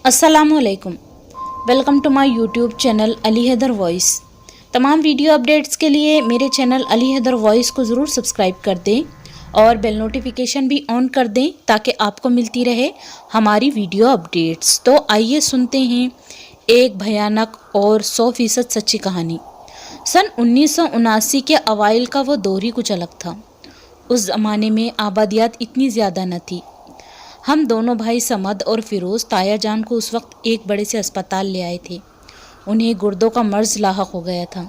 अस्सलामुअलैकुम। Welcome to my YouTube channel Ali Haider voice. तमाम video updates के लिए मेरे चैनल अली हैदर वॉइस को ज़रूर सब्सक्राइब कर दें और बेल नोटिफिकेशन भी ऑन कर दें ताकि आपको मिलती रहे हमारी वीडियो अपडेट्स। तो आइए सुनते हैं एक भयानक और 100% सच्ची कहानी। सन 1979 के अवाइल का वो दौर ही कुछ अलग था। उस ज़माने में आबादियात इतनी ज़्यादा न थी। हम दोनों भाई समद और फिरोज़ ताया जान को उस वक्त एक बड़े से अस्पताल ले आए थे। उन्हें गुर्दों का मर्ज़ लाहक हो गया था।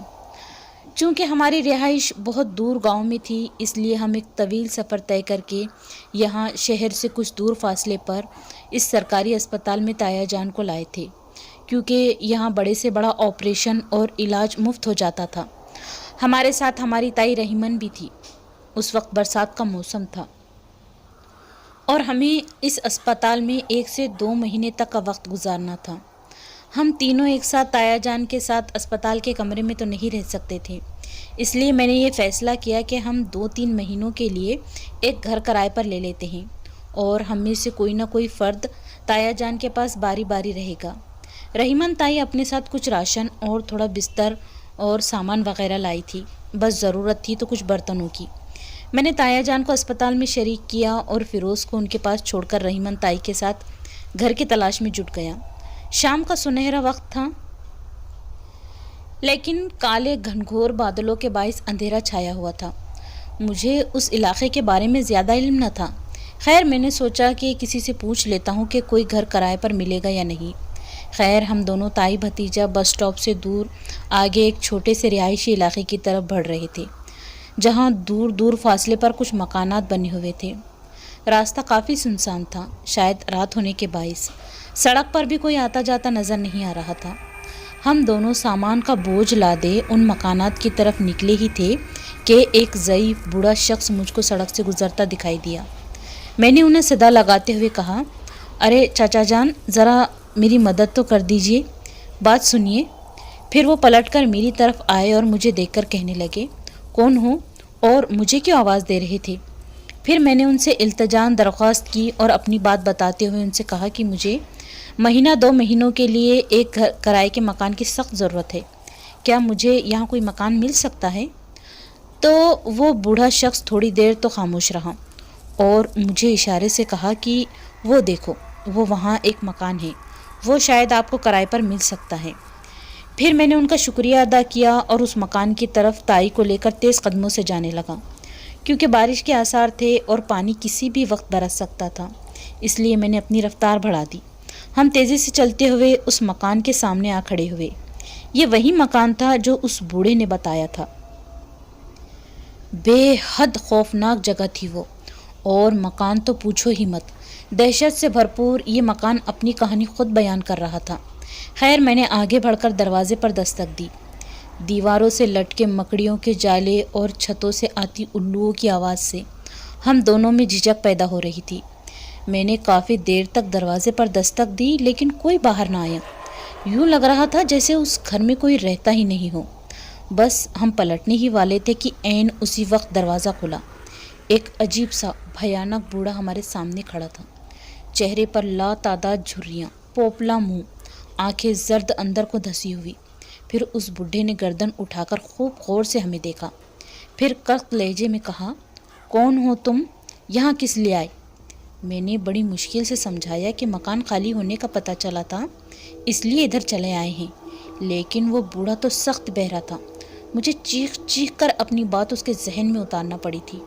चूँकि हमारी रिहाइश बहुत दूर गांव में थी, इसलिए हम एक तवील सफ़र तय करके यहाँ शहर से कुछ दूर फासले पर इस सरकारी अस्पताल में ताया जान को लाए थे, क्योंकि यहाँ बड़े से बड़ा ऑपरेशन और इलाज मुफ्त हो जाता था। हमारे साथ हमारी ताई रहीमन भी थी। उस वक्त बरसात का मौसम था और हमें इस अस्पताल में 1 से 2 महीने तक का वक्त गुजारना था। हम तीनों एक साथ ताया जान के साथ अस्पताल के कमरे में तो नहीं रह सकते थे, इसलिए मैंने ये फ़ैसला किया कि हम 2-3 महीनों के लिए एक घर किराए पर ले लेते हैं और हम में से कोई ना कोई फ़र्द ताया जान के पास बारी बारी रहेगा। रहीमन ताई अपने साथ कुछ राशन और थोड़ा बिस्तर और सामान वगैरह लाई थी। बस ज़रूरत थी तो कुछ बर्तनों की। मैंने ताया जान को अस्पताल में शरीक किया और फिरोज़ को उनके पास छोड़कर रहीमन ताई के साथ घर की तलाश में जुट गया। शाम का सुनहरा वक्त था, लेकिन काले घनघोर बादलों के बाइस अंधेरा छाया हुआ था। मुझे उस इलाके के बारे में ज़्यादा इल्म न था। खैर, मैंने सोचा कि किसी से पूछ लेता हूँ कि कोई घर किराए पर मिलेगा या नहीं। खैर, हम दोनों ताई भतीजा बस स्टॉप से दूर आगे एक छोटे से रिहायशी इलाके की तरफ बढ़ रहे थे, जहाँ दूर दूर फासले पर कुछ मकानात बने हुए थे। रास्ता काफ़ी सुनसान था, शायद रात होने के बाइस। सड़क पर भी कोई आता जाता नज़र नहीं आ रहा था। हम दोनों सामान का बोझ लादे उन मकानात की तरफ निकले ही थे कि एक ज़ईफ़ बूढ़ा शख्स मुझको सड़क से गुज़रता दिखाई दिया। मैंने उन्हें सदा लगाते हुए कहा, अरे चाचा जान, ज़रा मेरी मदद तो कर दीजिए, बात सुनिए। फिर वो पलटकर मेरी तरफ आए और मुझे देखकर कहने लगे, कौन हो और मुझे क्यों आवाज़ दे रहे थे? फिर मैंने उनसे इल्तिजान दरख्वास्त की और अपनी बात बताते हुए उनसे कहा कि मुझे महीना 2 महीनों के लिए एक घर किराए के मकान की सख्त ज़रूरत है। क्या मुझे यहाँ कोई मकान मिल सकता है? तो वो बूढ़ा शख्स थोड़ी देर तो खामोश रहा और मुझे इशारे से कहा कि वो देखो, वो वहाँ एक मकान है, वो शायद आपको किराए पर मिल सकता है। फिर मैंने उनका शुक्रिया अदा किया और उस मकान की तरफ ताई को लेकर तेज़ कदमों से जाने लगा। क्योंकि बारिश के आसार थे और पानी किसी भी वक्त बरस सकता था, इसलिए मैंने अपनी रफ्तार बढ़ा दी। हम तेज़ी से चलते हुए उस मकान के सामने आ खड़े हुए। ये वही मकान था जो उस बूढ़े ने बताया था। बेहद खौफनाक जगह थी वो, और मकान तो पूछो ही मत। दहशत से भरपूर ये मकान अपनी कहानी खुद बयान कर रहा था। खैर, मैंने आगे बढ़कर दरवाजे पर दस्तक दी। दीवारों से लटके मकड़ियों के जाले और छतों से आती उल्लुओं की आवाज़ से हम दोनों में झिझक पैदा हो रही थी। मैंने काफ़ी देर तक दरवाजे पर दस्तक दी, लेकिन कोई बाहर ना आया। यूँ लग रहा था जैसे उस घर में कोई रहता ही नहीं हो। बस हम पलटने ही वाले थे कि ऐन उसी वक्त दरवाज़ा खुला। एक अजीब सा भयानक बूढ़ा हमारे सामने खड़ा था। चेहरे पर लातादाद झुर्रियाँ, पोपला मुँह, आंखें जर्द अंदर को धसी हुई। फिर उस बूढ़े ने गर्दन उठाकर खूब गौर से हमें देखा। फिर कड़क लहजे में कहा, कौन हो तुम? यहाँ किस लिए आए? मैंने बड़ी मुश्किल से समझाया कि मकान खाली होने का पता चला था, इसलिए इधर चले आए हैं। लेकिन वो बूढ़ा तो सख्त बहरा था। मुझे चीख चीख कर अपनी बात उसके जहन में उतारना पड़ी थी।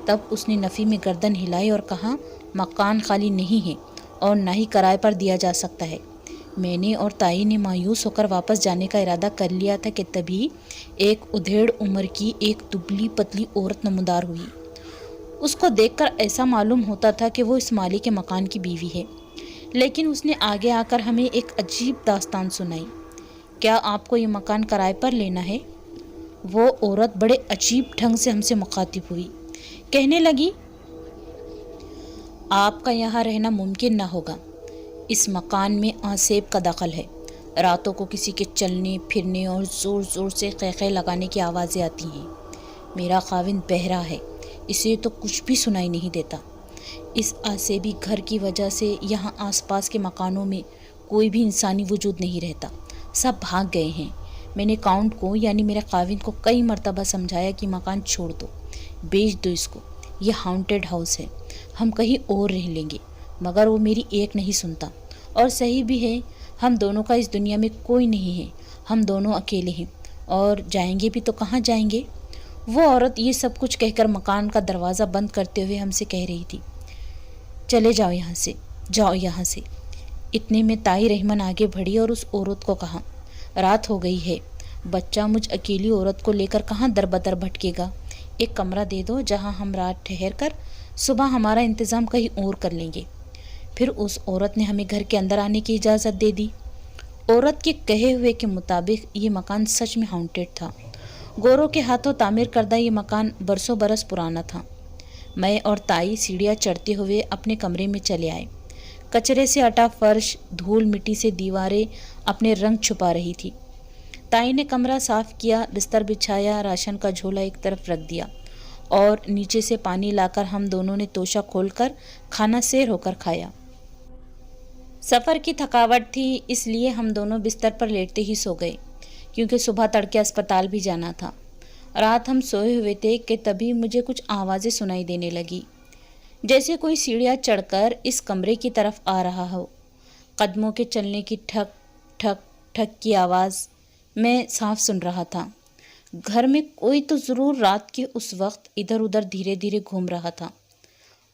तब उसने नफ़ी में गर्दन हिलाई और कहा, मकान खाली नहीं है और ना ही किराए पर दिया जा सकता है। मैंने और ताई ने मायूस होकर वापस जाने का इरादा कर लिया था कि तभी एक उधेड़ उम्र की एक दुबली पतली औरत नमूदार हुई। उसको देखकर ऐसा मालूम होता था कि वो इस माली के मकान की बीवी है, लेकिन उसने आगे आकर हमें एक अजीब दास्तान सुनाई। क्या आपको ये मकान किराए पर लेना है? वो औरत बड़े अजीब ढंग से हमसे मुखातिब हुई। कहने लगी, आपका यहाँ रहना मुमकिन ना होगा। इस मकान में आसेब का दखल है। रातों को किसी के चलने फिरने और ज़ोर ज़ोर से क़हक़ह लगाने की आवाज़ें आती हैं। मेरा खाविंद बहरा है, इसे तो कुछ भी सुनाई नहीं देता। इस आसेबी घर की वजह से यहाँ आसपास के मकानों में कोई भी इंसानी वजूद नहीं रहता, सब भाग गए हैं। मैंने काउंट को यानी मेरे काविन को कई मर्तबा समझाया कि मकान छोड़ दो, बेच दो इसको, ये हाउंटेड हाउस है, हम कहीं और रह लेंगे, मगर वो मेरी एक नहीं सुनता। और सही भी है, हम दोनों का इस दुनिया में कोई नहीं है, हम दोनों अकेले हैं, और जाएंगे भी तो कहाँ जाएंगे। वो औरत ये सब कुछ कहकर मकान का दरवाज़ा बंद करते हुए हमसे कह रही थी, चले जाओ यहाँ से, जाओ यहाँ से। इतने में ताई रहमन आगे बढ़ी और उस औरत को कहा, रात हो गई है, बच्चा मुझ अकेली औरत को लेकर कहाँ दर बदर भटकेगा, एक कमरा दे दो जहाँ हम रात ठहर कर सुबह हमारा इंतज़ाम कहीं और कर लेंगे। फिर उस औरत ने हमें घर के अंदर आने की इजाज़त दे दी। औरत के कहे हुए के मुताबिक ये मकान सच में हाउंटेड था। गोरों के हाथों तामीर करदा ये मकान बरसों बरस पुराना था। मैं और ताई सीढ़ियाँ चढ़ते हुए अपने कमरे में चले आए। कचरे से अटा फर्श, धूल मिट्टी से दीवारें अपने रंग छुपा रही थी। ताई ने कमरा साफ किया, बिस्तर बिछाया, राशन का झोला एक तरफ रख दिया और नीचे से पानी लाकर हम दोनों ने तोशा खोलकर खाना सेर होकर खाया। सफ़र की थकावट थी, इसलिए हम दोनों बिस्तर पर लेटते ही सो गए, क्योंकि सुबह तड़के अस्पताल भी जाना था। रात हम सोए हुए थे कि तभी मुझे कुछ आवाज़ें सुनाई देने लगी, जैसे कोई सीढ़ियाँ चढ़कर इस कमरे की तरफ आ रहा हो। कदमों के चलने की ठक ठक ठक की आवाज़ मैं साफ सुन रहा था। घर में कोई तो ज़रूर रात के उस वक्त इधर उधर धीरे धीरे घूम रहा था।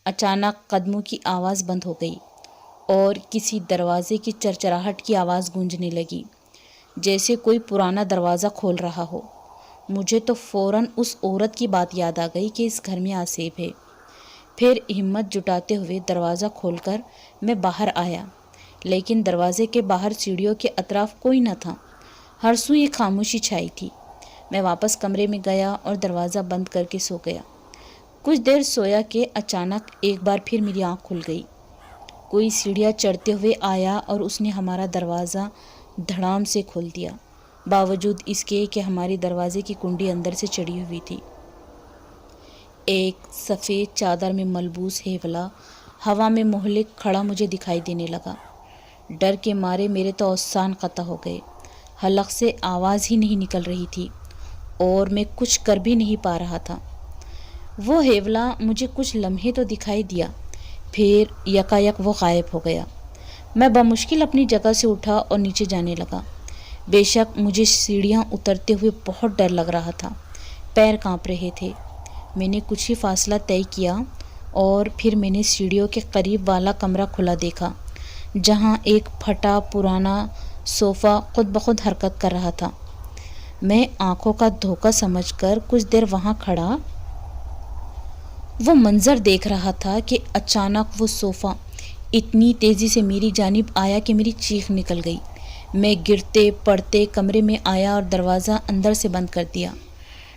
अचानक कदमों की आवाज़ बंद हो गई और किसी दरवाजे की चरचराहट की आवाज़ गूंजने लगी, जैसे कोई पुराना दरवाज़ा खोल रहा हो। मुझे तो फ़ौरन उस औरत की बात याद आ गई कि इस घर में आसेब है। फिर हिम्मत जुटाते हुए दरवाज़ा खोलकर मैं बाहर आया, लेकिन दरवाजे के बाहर सीढ़ियों के अतराफ कोई न था। हर सू एक खामोशी छाई थी। मैं वापस कमरे में गया और दरवाज़ा बंद करके सो गया। कुछ देर सोया कि अचानक एक बार फिर मेरी आँख खुल गई। कोई सीढ़ियाँ चढ़ते हुए आया और उसने हमारा दरवाज़ा धड़ाम से खोल दिया, बावजूद इसके कि हमारे दरवाजे की कुंडी अंदर से चढ़ी हुई थी। एक सफ़ेद चादर में मलबूस हेवला हवा में मोहल्लिक खड़ा मुझे दिखाई देने लगा। डर के मारे मेरे तो औसान क़ता हो गए। हलक से आवाज़ ही नहीं निकल रही थी और मैं कुछ कर भी नहीं पा रहा था। वो हेवला मुझे कुछ लम्हे तो दिखाई दिया, फिर यकायक वो गायब हो गया। मैं बमुश्किल अपनी जगह से उठा और नीचे जाने लगा। बेशक मुझे सीढ़ियाँ उतरते हुए बहुत डर लग रहा था, पैर कांप रहे थे। मैंने कुछ ही फासला तय किया और फिर मैंने सीढ़ियों के करीब वाला कमरा खुला देखा, जहाँ एक फटा पुराना सोफ़ा खुद ब खुद हरकत कर रहा था। मैं आंखों का धोखा समझकर कुछ देर वहाँ खड़ा वो मंज़र देख रहा था कि अचानक वो सोफ़ा इतनी तेज़ी से मेरी जानिब आया कि मेरी चीख निकल गई। मैं गिरते पड़ते कमरे में आया और दरवाज़ा अंदर से बंद कर दिया।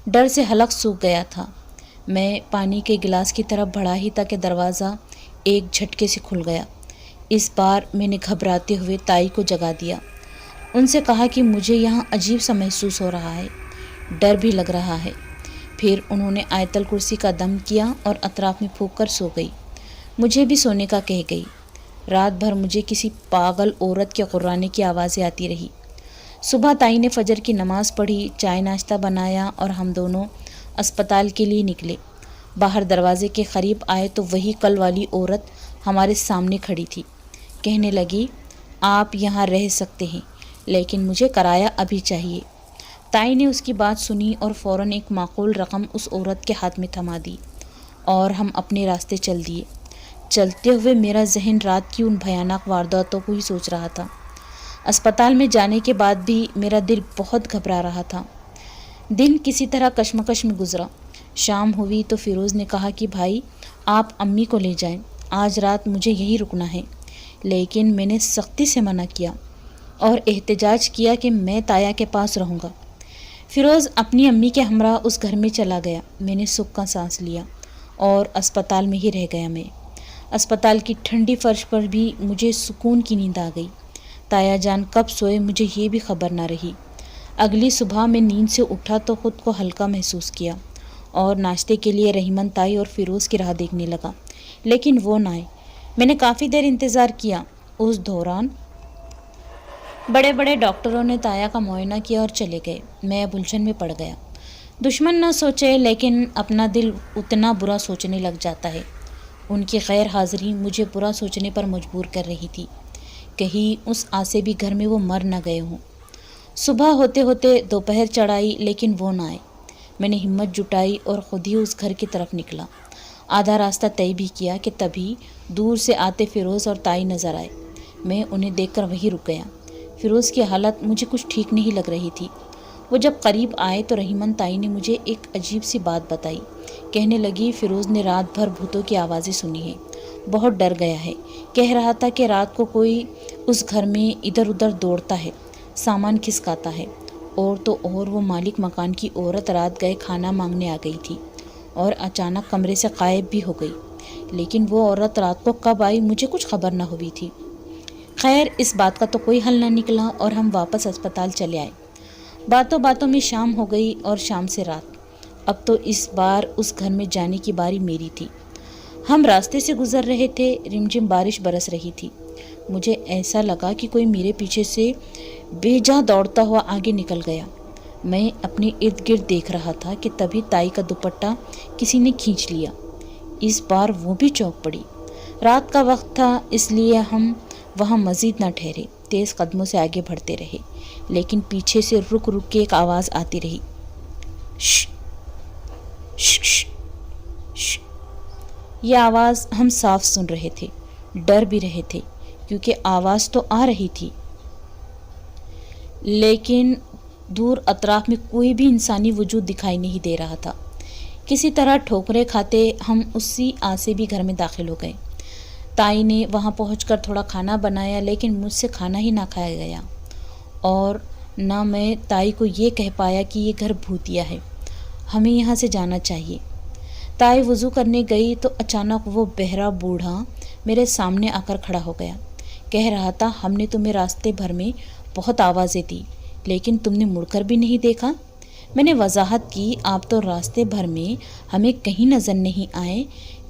डर से हलक सूख गया था। मैं पानी के गिलास की तरफ बढ़ा ही था कि दरवाज़ा एक झटके से खुल गया। इस बार मैंने घबराते हुए ताई को जगा दिया। उनसे कहा कि मुझे यहाँ अजीब सा महसूस हो रहा है, डर भी लग रहा है। फिर उन्होंने आयतल कुर्सी का दम किया और अतराफ में फूंक कर सो गई। मुझे भी सोने का कह गई। रात भर मुझे किसी पागल औरत के कुर्राने की आवाज़ें आती रही। सुबह ताई ने फजर की नमाज़ पढ़ी, चाय नाश्ता बनाया और हम दोनों अस्पताल के लिए निकले। बाहर दरवाजे के करीब आए तो वही कल वाली औरत हमारे सामने खड़ी थी। कहने लगी, आप यहाँ रह सकते हैं, लेकिन मुझे किराया अभी चाहिए। ताई ने उसकी बात सुनी और फ़ौरन एक माकूल रकम उस औरत के हाथ में थमा दी और हम अपने रास्ते चल दिए। चलते हुए मेरा जहन रात की उन भयानक वारदातों को ही सोच रहा था। अस्पताल में जाने के बाद भी मेरा दिल बहुत घबरा रहा था। दिन किसी तरह कश्मकश में गुजरा। शाम हुई तो फ़िरोज़ ने कहा कि भाई आप अम्मी को ले जाएं, आज रात मुझे यहीं रुकना है। लेकिन मैंने सख्ती से मना किया और एहतजाज किया कि मैं ताया के पास रहूँगा। फ़िरोज़ अपनी अम्मी के हमरा उस घर में चला गया। मैंने सुख का सांस लिया और अस्पताल में ही रह गया। मैं अस्पताल की ठंडी फर्श पर भी मुझे सुकून की नींद आ गई। ताया जान कब सोए मुझे ये भी खबर ना रही। अगली सुबह मैं नींद से उठा तो ख़ुद को हल्का महसूस किया और नाश्ते के लिए रहीमन ताई और फ़िरोज़ की राह देखने लगा, लेकिन वो ना आए। मैंने काफ़ी देर इंतज़ार किया। उस दौरान بڑے بڑے ڈاکٹروں نے تایا کا معائنہ کیا اور چلے گئے۔ میں اب الجھن میں پڑ گیا۔ دشمن نہ سوچے لیکن اپنا دل اتنا برا سوچنے لگ جاتا ہے۔ ان کی غیر حاضری مجھے برا سوچنے پر مجبور کر رہی تھی۔ کہیں اس آسے بھی گھر میں وہ مر نہ گئے ہوں۔ صبح ہوتے ہوتے دوپہر چڑھائی لیکن وہ نہ آئے۔ میں نے ہمت جٹائی اور خود ہی اس گھر کی طرف نکلا۔ آدھا راستہ طے بھی کیا کہ تبھی دور سے آتے فیروز اور تائی نظر آئے۔ میں انہیں دیکھ کر وہیں رک گیا۔ فیروز کی حالت مجھے کچھ ٹھیک نہیں لگ رہی تھی۔ وہ جب قریب آئے تو رحیمن تائی نے مجھے ایک عجیب سی بات بتائی۔ کہنے لگی فیروز نے رات بھر بھوتوں کی آوازیں سنی ہیں، بہت ڈر گیا ہے۔ کہہ رہا تھا کہ رات کو کوئی اس گھر میں ادھر ادھر دوڑتا ہے، سامان کھسکاتا ہے۔ اور تو اور وہ مالک مکان کی عورت رات گئے کھانا مانگنے آ گئی تھی اور اچانک کمرے سے غائب بھی ہو گئی، لیکن وہ عورت رات کو کب آئی مجھے کچھ خبر نہ ہوئی تھی۔ خیر اس بات کا تو کوئی حل نہ نکلا اور ہم واپس اسپتال چلے آئے۔ باتوں باتوں میں شام ہو گئی اور شام سے رات۔ اب تو اس بار اس گھر میں جانے کی باری میری تھی۔ ہم راستے سے گزر رہے تھے، رمجم بارش برس رہی تھی۔ مجھے ایسا لگا کہ کوئی میرے پیچھے سے بے جا دوڑتا ہوا آگے نکل گیا۔ میں اپنے ارد گرد دیکھ رہا تھا کہ تبھی تائی کا دوپٹہ کسی نے کھینچ لیا۔ اس بار وہ بھی چونک پڑی۔ رات کا وقت تھا اس لیے ہم وہاں مزید نہ ٹھہرے، تیز قدموں سے آگے بڑھتے رہے، لیکن پیچھے سے رک رک کے ایک آواز آتی رہی، شش شش شش۔ یہ آواز ہم صاف سن رہے تھے، ڈر بھی رہے تھے کیونکہ آواز تو آ رہی تھی لیکن دور اطراف میں کوئی بھی انسانی وجود دکھائی نہیں دے رہا تھا۔ کسی طرح ٹھوکریں کھاتے ہم اسی آسے بھی گھر میں داخل ہو گئے۔ تائی نے وہاں پہنچ کر تھوڑا کھانا بنایا لیکن مجھ سے کھانا ہی نہ کھایا گیا، اور نہ میں تائی کو یہ کہہ پایا کہ یہ گھر بھوتیا ہے، ہمیں یہاں سے جانا چاہیے۔ تائی وضو کرنے گئی تو اچانک وہ بہرا بوڑھا میرے سامنے آ کر کھڑا ہو گیا۔ کہہ رہا تھا، ہم نے تمہیں راستے بھر میں بہت آوازیں دی لیکن تم نے مڑ کر بھی نہیں دیکھا۔ میں نے وضاحت کی، آپ تو راستے بھر میں ہمیں کہیں نظر نہیں آئے،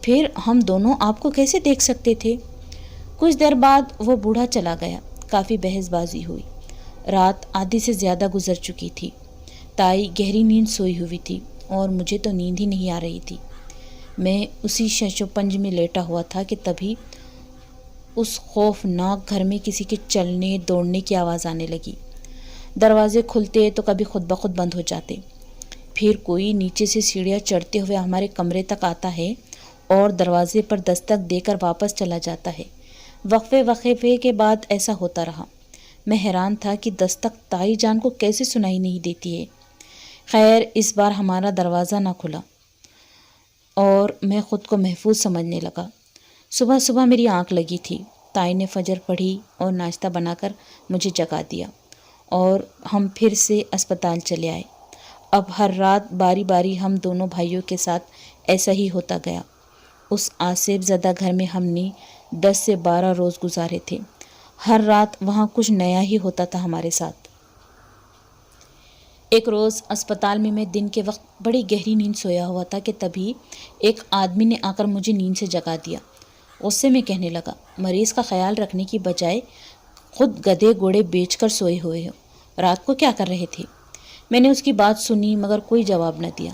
پھر ہم دونوں آپ کو کیسے دیکھ سکتے تھے؟ کچھ دیر بعد وہ بوڑھا چلا گیا۔ کافی بحث بازی ہوئی۔ رات آدھی سے زیادہ گزر چکی تھی۔ تائی گہری نیند سوئی ہوئی تھی اور مجھے تو نیند ہی نہیں آ رہی تھی۔ میں اسی شش و پنج میں لیٹا ہوا تھا کہ تبھی اس خوفناک گھر میں کسی کے چلنے دوڑنے کی آواز آنے لگی۔ دروازے کھلتے تو کبھی خود بخود بند ہو جاتے، پھر کوئی نیچے سے سیڑھیاں چڑھتے ہوئے ہمارے کمرے تک آتا ہے اور دروازے پر دستک دے کر واپس چلا جاتا ہے۔ وقفے کے بعد ایسا ہوتا رہا۔ میں حیران تھا کہ دستک تائی جان کو کیسے سنائی نہیں دیتی ہے۔ خیر اس بار ہمارا دروازہ نہ کھلا اور میں خود کو محفوظ سمجھنے لگا۔ صبح صبح میری آنکھ لگی تھی۔ تائی نے فجر پڑھی اور ناشتہ بنا کر مجھے جگا دیا اور ہم پھر سے اسپتال چلے آئے۔ اب ہر رات باری باری ہم دونوں بھائیوں کے ساتھ ایسا ہی ہوتا گیا۔ اس آسیب زدہ گھر میں ہم نے 10 سے 12 روز گزارے تھے۔ ہر رات وہاں کچھ نیا ہی ہوتا تھا ہمارے ساتھ۔ ایک روز اسپتال میں دن کے وقت بڑی گہری نیند سویا ہوا تھا کہ تبھی ایک آدمی نے آ کر مجھے نیند سے جگا دیا۔ غصے میں کہنے لگا، مریض کا خیال رکھنے کی بجائے خود گدھے گھوڑے بیچ کر سوئے ہوئے ہو، رات کو کیا کر رہے تھے؟ میں نے اس کی بات سنی مگر کوئی جواب نہ دیا۔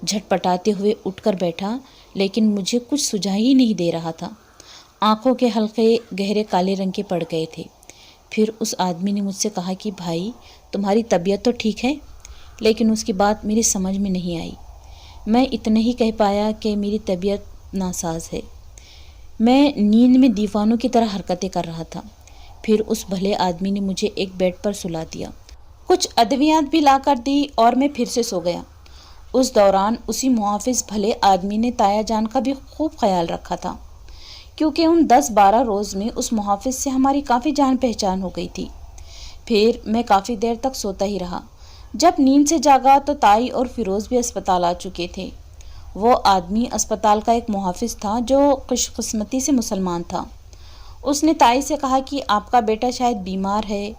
جھٹ پٹاتے ہوئے اٹھ کر بیٹھا لیکن مجھے کچھ سجھائی ہی نہیں دے رہا تھا۔ آنکھوں کے حلقے گہرے کالے رنگ کے پڑ گئے تھے۔ پھر اس آدمی نے مجھ سے کہا کہ بھائی تمہاری طبیعت تو ٹھیک ہے، لیکن اس کی بات میری سمجھ میں نہیں آئی۔ میں اتنا ہی کہہ پایا کہ میری طبیعت ناساز ہے۔ میں نیند میں دیوانوں کی طرح حرکتیں کر رہا تھا۔ پھر اس بھلے آدمی نے مجھے ایک بیڈ پر سلا دیا، کچھ ادویات بھی لا کر دی اور میں پھر سے سو گیا۔ اس دوران اسی محافظ بھلے آدمی نے تایا جان کا بھی خوب خیال رکھا تھا، کیونکہ ان 10-12 روز میں اس محافظ سے ہماری کافی جان پہچان ہو گئی تھی۔ پھر میں کافی دیر تک سوتا ہی رہا۔ جب نیند سے جاگا تو تائی اور فیروز بھی اسپتال آ چکے تھے۔ وہ آدمی اسپتال کا ایک محافظ تھا جو خوش قسمتی سے مسلمان تھا۔ اس نے تائی سے کہا کہ آپ کا بیٹا شاید بیمار ہے،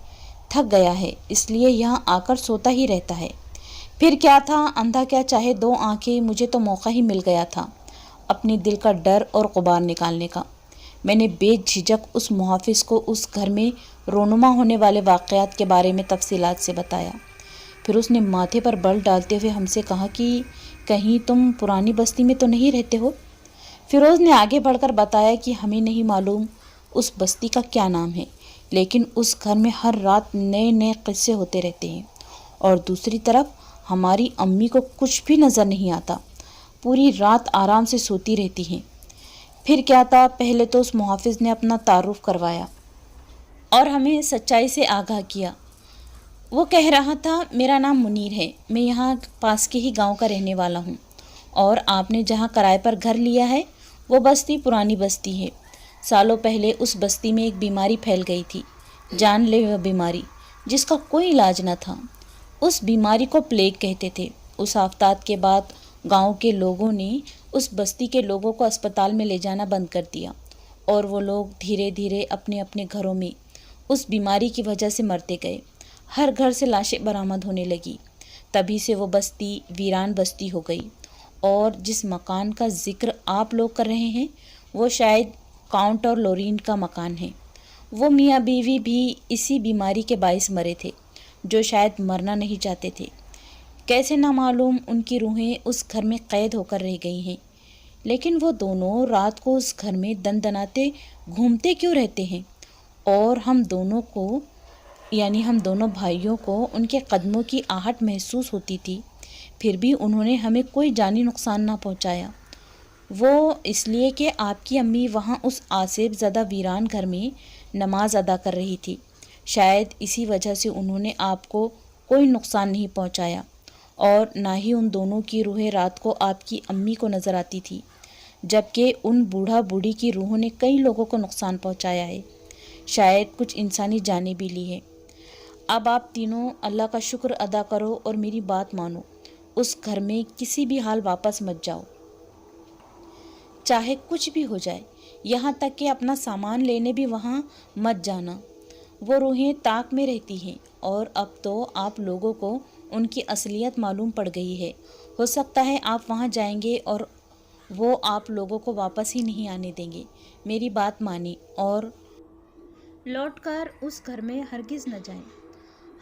تھک گیا ہے، اس لیے یہاں آ کر سوتا ہی رہتا ہے۔ پھر کیا تھا، اندھا کیا چاہے 2 آنکھیں، مجھے تو موقع ہی مل گیا تھا اپنے دل کا ڈر اور غبار نکالنے کا۔ میں نے بے جھجک اس محافظ کو اس گھر میں رونما ہونے والے واقعات کے بارے میں تفصیلات سے بتایا۔ پھر اس نے ماتھے پر بل ڈالتے ہوئے ہم سے کہا کہ کہیں تم پرانی بستی میں تو نہیں رہتے ہو؟ فیروز نے آگے بڑھ کر بتایا کہ ہمیں نہیں معلوم اس بستی کا کیا نام ہے، لیکن اس گھر میں ہر رات نئے نئے قصے ہوتے رہتے ہیں، اور دوسری طرف ہماری امی کو کچھ بھی نظر نہیں آتا، پوری رات آرام سے سوتی رہتی ہیں۔ پھر کیا تھا؟ پہلے تو اس محافظ نے اپنا تعارف کروایا اور ہمیں سچائی سے آگاہ کیا۔ وہ کہہ رہا تھا، میرا نام منیر ہے، میں یہاں پاس کے ہی گاؤں کا رہنے والا ہوں، اور آپ نے جہاں کرائے پر گھر لیا ہے وہ بستی پرانی بستی ہے۔ سالوں پہلے اس بستی میں ایک بیماری پھیل گئی تھی، جان لیوا بیماری، جس کا کوئی علاج نہ تھا۔ اس بیماری کو پلیگ کہتے تھے۔ اس آفتاب کے بعد گاؤں کے لوگوں نے اس بستی کے لوگوں کو اسپتال میں لے جانا بند کر دیا، اور وہ لوگ دھیرے دھیرے اپنے اپنے گھروں میں اس بیماری کی وجہ سے مرتے گئے۔ ہر گھر سے لاشیں برآمد ہونے لگی۔ تبھی سے وہ بستی ویران بستی ہو گئی، اور جس مکان کا ذکر آپ لوگ کر رہے ہیں وہ شاید کاؤنٹ اور لورین کا مکان ہے۔ وہ میاں بیوی بھی اسی بیماری کے باعث مرے تھے، جو شاید مرنا نہیں چاہتے تھے۔ کیسے نہ معلوم ان کی روحیں اس گھر میں قید ہو کر رہ گئی ہیں، لیکن وہ دونوں رات کو اس گھر میں دندناتے گھومتے کیوں رہتے ہیں؟ اور ہم دونوں بھائیوں کو ان کے قدموں کی آہٹ محسوس ہوتی تھی، پھر بھی انہوں نے ہمیں کوئی جانی نقصان نہ پہنچایا۔ وہ اس لیے کہ آپ کی امی وہاں اس آسیب زدہ ویران گھر میں نماز ادا کر رہی تھی، شاید اسی وجہ سے انہوں نے آپ کو کوئی نقصان نہیں پہنچایا، اور نہ ہی ان دونوں کی روحیں رات کو آپ کی امی کو نظر آتی تھی، جبکہ ان بوڑھا بوڑھی کی روحوں نے کئی لوگوں کو نقصان پہنچایا ہے، شاید کچھ انسانی جانیں بھی لی ہیں۔ اب آپ تینوں اللہ کا شکر ادا کرو اور میری بات مانو، اس گھر میں کسی بھی حال واپس مت جاؤ، چاہے کچھ بھی ہو جائے، یہاں تک کہ اپنا سامان لینے بھی وہاں مت جانا۔ وہ روحیں طاق میں رہتی ہیں، اور اب تو آپ لوگوں کو ان کی اصلیت معلوم پڑ گئی ہے۔ ہو سکتا ہے آپ وہاں جائیں گے اور وہ آپ لوگوں کو واپس ہی نہیں آنے دیں گے۔ میری بات مانیں اور لوٹ کر اس گھر میں ہرگز نہ جائیں۔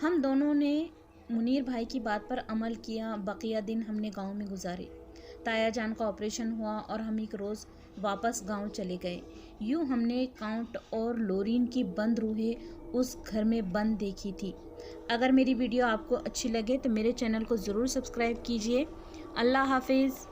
ہم دونوں نے منیر بھائی کی بات پر عمل کیا۔ بقیہ دن ہم نے گاؤں میں گزارے۔ تایا جان کا آپریشن ہوا اور ہم ایک روز واپس گاؤں چلے گئے۔ یوں ہم نے کاؤنٹ اور لورین کی بند روحیں اس گھر میں بند دیکھی تھی۔ اگر میری ویڈیو آپ کو اچھی لگے تو میرے چینل کو ضرور سبسکرائب کیجیے۔ اللہ حافظ۔